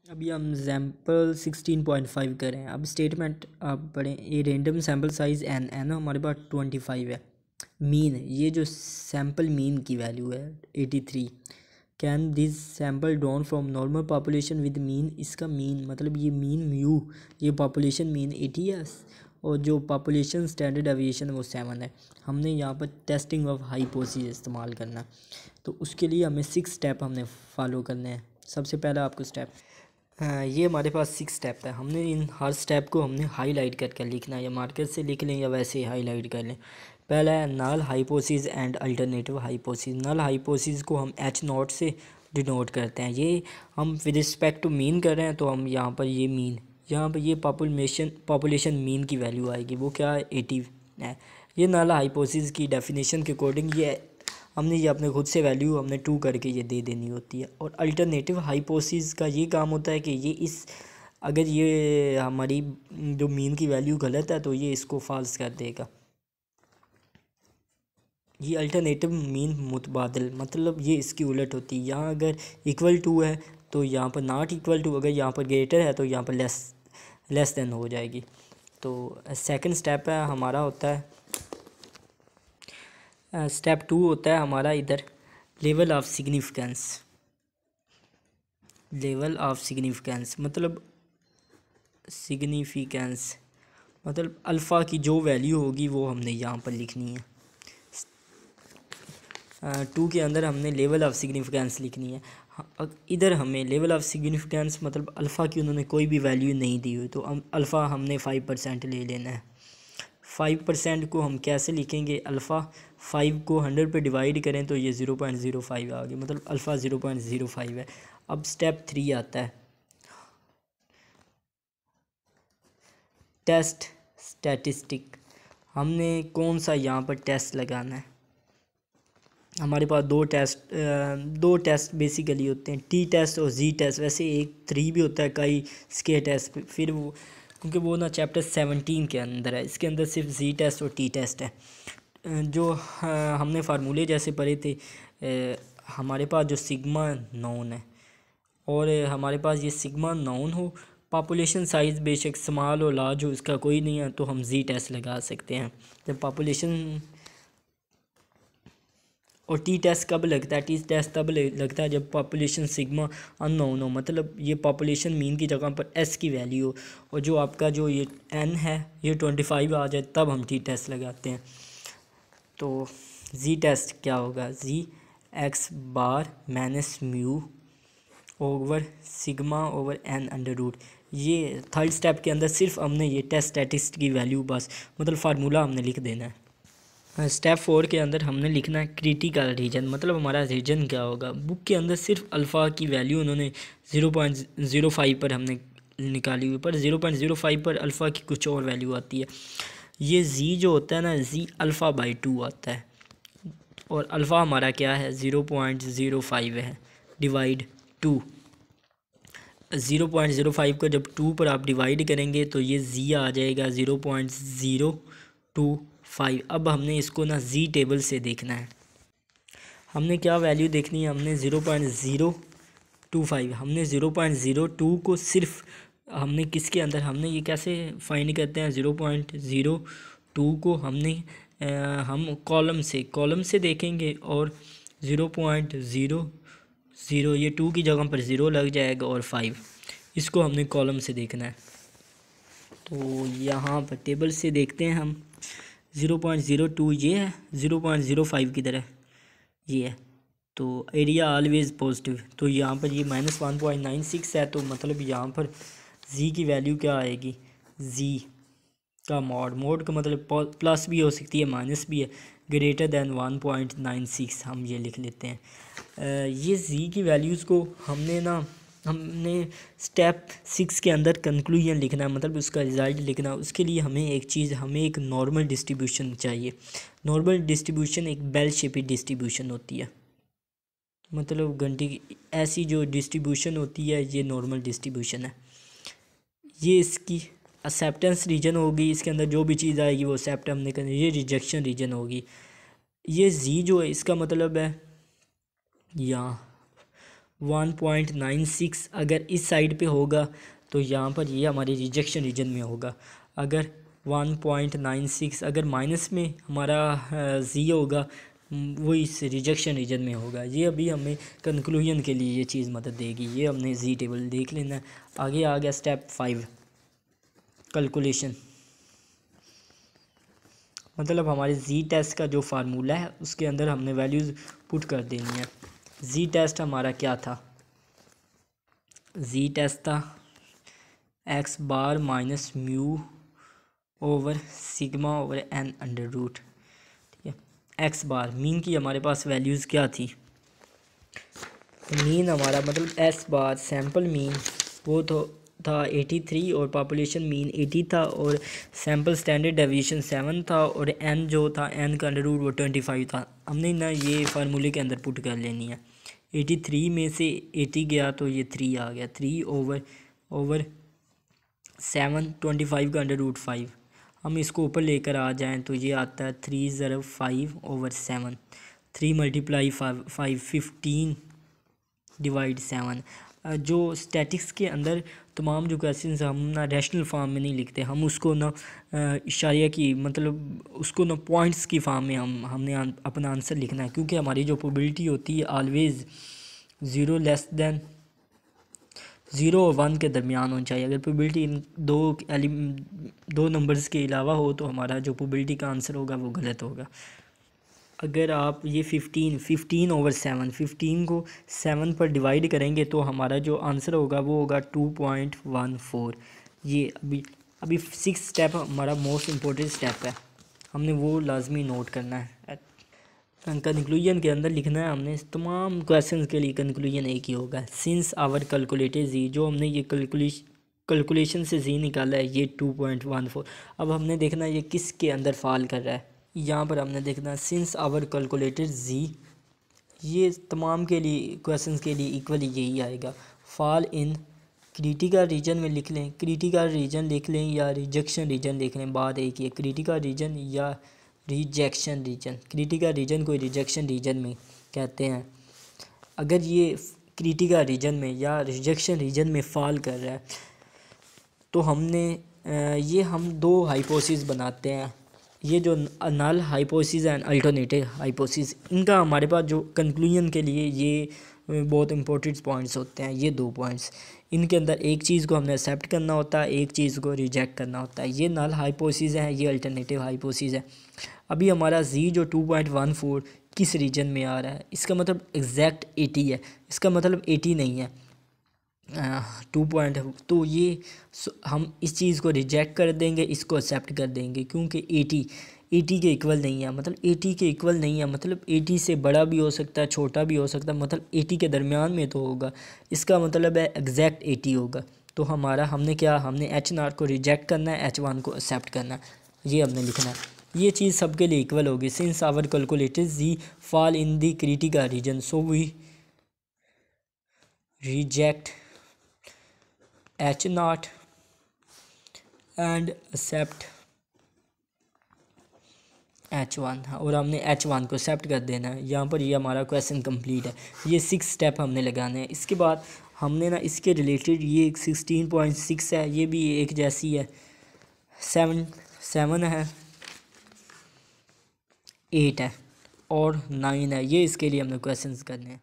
अभी हम एग्जाम्पल 16.5 करें। अब स्टेटमेंट आप पढ़ें, ए रेंडम सैम्पल साइज़ एन है ना, हमारे पास 25 है। मीन, ये जो सैम्पल मीन की वैल्यू है 83। Can this sample drawn from normal population with mean, इसका मीन मतलब ये मीन म्यू, ये पॉपुलेशन मीन 80 है और जो पॉपुलेशन स्टैंडर्ड एविएशन वो 7 है। हमने यहाँ पर टेस्टिंग ऑफ हाइपोथेसिस इस्तेमाल करना, तो उसके लिए हमें 6 स्टेप हमने फॉलो करने हैं। सबसे पहला आपको स्टेप, ये हमारे पास 6 स्टेप है। हमने इन हर स्टेप को हमने हाईलाइट करके लिखना है, या मार्कर से लिख लें या वैसे ही हाईलाइट कर लें। पहला है null hypothesis and alternative hypothesis. Null hypothesis को हम H0 से डिनोट करते हैं। ये हम विद रिस्पेक्ट टू मीन कर रहे हैं, तो हम यहाँ पर ये मीन, यहाँ पर ये पॉपुलेशन मीन की वैल्यू आएगी, वो क्या है 80 है। ये नल हाइपोथेसिस की डेफिनेशन के अकॉर्डिंग ये हमने ये अपने खुद से वैल्यू हमने 2 करके ये दे देनी होती है। और अल्टरनेटिव हाइपोथेसिस का ये काम होता है कि ये अगर ये हमारी जो मीन की वैल्यू गलत है तो ये इसको फॉल्स कर देगा। ये अल्टरनेटिव मीन मुतबादल, मतलब ये इसकी उलट होती है। यहाँ अगर इक्वल टू है तो यहाँ पर नॉट इक्वल टू, अगर यहाँ पर ग्रेटर है तो यहाँ पर लेस देन हो जाएगी। तो सेकंड स्टेप है हमारा होता है, स्टेप 2 होता है हमारा इधर level of significance. Level of significance मतलब अल्फ़ा की जो वैल्यू होगी वो हमने यहाँ पर लिखनी है। 2 के अंदर हमने लेवल ऑफ सिग्निफिकेंस लिखनी है। इधर हमें लेवल ऑफ सिग्निफिकेंस मतलब अल्फ़ा की उन्होंने कोई भी वैल्यू नहीं दी हुई, तो अल्फ़ा हमने 5% ले लेना है। 5% को हम कैसे लिखेंगे, अल्फ़ा 5 को 100 पे डिवाइड करें तो ये 0.05 आ गया, मतलब अल्फ़ा 0.05 है। अब स्टेप 3 आता है टेस्ट स्टैटिस्टिक। हमने कौन सा यहाँ पर टेस्ट लगाना है। हमारे पास दो टेस्ट बेसिकली होते हैं, टी टेस्ट और जी टेस्ट। वैसे एक 3 भी होता है कई इसके टेस्ट, फिर वो क्योंकि वो ना चैप्टर 17 के अंदर है, इसके अंदर सिर्फ जी टेस्ट और टी टेस्ट है। जो हमने फार्मूले जैसे पढ़े थे, हमारे पास जो सिग्मा नोन है और हमारे पास ये सिग्मा नोन हो, पॉपुलेशन साइज़ बेशक स्मॉल हो लार्ज हो, इसका कोई नहीं है, तो हम जी टेस्ट लगा सकते हैं। जब पॉपुलेशन, और टी टेस्ट कब लगता है, टी टेस्ट तब लगता है जब पॉपुलेशन सिग्मा अननोन हो, मतलब ये पॉपुलेशन मीन की जगह पर एस की वैल्यू हो, और जो आपका जो ये एन है ये 25 आ जाए, तब हम टी टेस्ट लगाते हैं। तो जी टेस्ट क्या होगा, Z x bar minus mu over sigma over n under root. ये थर्ड स्टेप के अंदर सिर्फ हमने ये टेस्ट स्टैटिस्ट की वैल्यू बस मतलब फार्मूला हमने लिख देना है। स्टेप 4 के अंदर हमने लिखना है क्रिटिकल रीजन, मतलब हमारा रीजन क्या होगा। बुक के अंदर सिर्फ अल्फ़ा की वैल्यू उन्होंने 0.05 पर हमने निकाली हुई, पर 0.05 पर अल्फ़ा की कुछ और वैल्यू आती है। ये जी जो होता है ना, जी अल्फ़ा बाई 2 आता है, और अल्फ़ा हमारा क्या है 0.05 है डिवाइड 2। 0.05 को जब 2 पर आप डिवाइड करेंगे तो ये जी आ जाएगा 0.025। अब हमने इसको ना जी टेबल से देखना है। हमने क्या वैल्यू देखनी है, हमने 0.025, हमने 0.02 को सिर्फ हमने किसके अंदर, हमने ये कैसे फाइंड करते हैं 0.02 को हमने हम कॉलम से देखेंगे, और 0.00 ये 2 की जगह पर 0 लग जाएगा, और 5 इसको हमने कॉलम से देखना है। तो यहाँ पर टेबल से देखते हैं हम, 0.02 ये है, 0.05 की तरह ये है, तो एरिया ऑलवेज पॉजिटिव। तो यहाँ पर ये -1.96 है, तो मतलब यहाँ पर जी की वैल्यू क्या आएगी, जी का मोड का मतलब प्लस भी हो सकती है माइनस भी है, ग्रेटर दैन 1.96 हम ये लिख लेते हैं। ये जी की वैल्यूज़ को हमने स्टेप 6 के अंदर कंक्लूजन लिखना है, मतलब उसका रिज़ल्ट लिखना है। उसके लिए हमें एक नॉर्मल डिस्ट्रीब्यूशन चाहिए। नॉर्मल डिस्ट्रीब्यूशन एक बेल शेपेड डिस्ट्रीब्यूशन होती है, मतलब घंटे की ऐसी जो डिस्ट्रीब्यूशन होती है ये नॉर्मल डिस्ट्रीब्यूशन है। ये इसकी एक्सेप्टेंस रीजन होगी, इसके अंदर जो भी चीज़ आएगी वो एक्सेप्ट हमने करनी, ये रिजेक्शन रीजन होगी। ये जी जो है इसका मतलब है यहाँ 1.96 अगर इस साइड पे होगा तो यहाँ पर ये हमारे रिजेक्शन रीजन में होगा। अगर 1.96 अगर माइनस में हमारा जी होगा, वो इस रिजेक्शन रीजन में होगा। ये अभी हमें कंक्लूजन के लिए ये चीज़ मदद देगी। ये हमने जी टेबल देख लेना है। आगे आ गया स्टेप 5 कैलकुलेशन। मतलब हमारे जी टेस्ट का जो फार्मूला है उसके अंदर हमने वैल्यूज़ पुट कर देनी है। जी टेस्ट हमारा क्या था? जी टेस्ट था x bar minus mu over sigma over n under root. ठीक है, एक्स बार मीन की हमारे पास वैल्यूज़ क्या थी? मीन हमारा मतलब एस बार सैम्पल मीन वो तो था 83 और पॉपुलेशन मीन 80 था और सैम्पल स्टैंडर्ड डेविएशन 7 था और एन जो था एन का अंडर रूट वो 25 था। हमने ना ये फार्मूले के अंदर पुट कर लेनी है। 83 में से 80 गया तो ये 3 आ गया। 3 ओवर 7 25 का अंडर रूट 5। हम इसको ऊपर लेकर आ जाएं तो ये आता है 3 ज़रा 5 ओवर 7। 3 multiply 5 15 divide 7। जो स्टैटिक्स के अंदर तमाम जो क्वेश्चंस हम ना रैशनल फॉर्म में नहीं लिखते, हम उसको ना इशारिया की मतलब उसको ना पॉइंट्स की फॉर्म में हमने अपना आंसर लिखना है। क्योंकि हमारी जो प्रोबेबिलिटी होती है ऑलवेज़ 0 लेस दैन 0 और 1 के दरमियान होनी चाहिए। अगर प्रोबेबिलिटी इन दो नंबर्स के अलावा हो तो हमारा जो प्रोबेबिलिटी का आंसर होगा वो गलत होगा। अगर आप ये 15 ओवर 7 15 को 7 पर डिवाइड करेंगे तो हमारा जो आंसर होगा वो होगा 2.14। ये अभी 6 स्टेप हमारा मोस्ट इम्पोर्टेंट स्टेप है, हमने वो लाजमी नोट करना है। कंक्लूजन के अंदर लिखना है हमने तमाम क्वेश्चंस के लिए कंक्लूजन एक ही होगा। सिंस आवर कैलकुलेटेड जी, जो हमने ये कैलकुलेशन से जी निकाला है ये 2.14। अब हमने देखना है ये किस के अंदर फॉल कर रहा है। यहाँ पर हमने देखना है सिंस आवर कैलकुलेटेड जी, ये तमाम के लिए क्वेश्चंस के लिए इक्वली यही आएगा। फॉल इन क्रिटिकल रीजन में लिख लें, क्रिटिकल रीजन लिख लें या रिजेक्शन रीजन लिख लें, बात एक ही है, क्रिटिकल रीजन या रिजेक्शन रीजन। क्रिटिकल रीजन को रिजेक्शन रीजन में कहते हैं। अगर ये क्रिटिकल रीजन में या रिजेक्शन रीजन में फॉल कर रहा है तो हमने ये हम दो हाइपोथेसिस बनाते हैं। ये जो null hypothesis and alternative hypothesis, इनका हमारे पास जो कंक्लूजन के लिए ये बहुत इंपॉर्टेंट पॉइंट्स होते हैं। ये 2 पॉइंट्स, इनके अंदर एक चीज़ को हमने एक्सेप्ट करना होता है, एक चीज़ को रिजेक्ट करना होता है। ये नल हाइपोथेसिस है, ये अल्टरनेटिव हाइपोथेसिस है। अभी हमारा जी जो 2.14 किस रीजन में आ रहा है, इसका मतलब एग्जैक्ट 80 है, इसका मतलब 80 नहीं है 2 पॉइंट। तो ये हम इस चीज़ को रिजेक्ट कर देंगे, इसको एक्सेप्ट कर देंगे क्योंकि 80 के इक्वल नहीं है। मतलब 80 के इक्वल नहीं है मतलब 80 से बड़ा भी हो सकता है, छोटा भी हो सकता है, मतलब 80 के दरमियान में तो होगा। इसका मतलब है एग्जैक्ट 80 होगा। तो हमने H0 को रिजेक्ट करना है, H1 को एक्सेप्ट करना है, ये हमने लिखना है। ये चीज़ सबके लिए इक्वल होगी। Since our calculated G fall in the critical region so we reject H0 and accept H1। और हमने H1 को एक्सेप्ट कर देना है। यहाँ पर ये हमारा क्वेश्चन कंप्लीट है। ये 6 स्टेप हमने लगाने हैं। इसके बाद हमने ना इसके रिलेटेड ये 16.6 है, ये भी एक जैसी है। 7 है, 8 है और 9 है। ये इसके लिए हमने क्वेश्चंस करने हैं।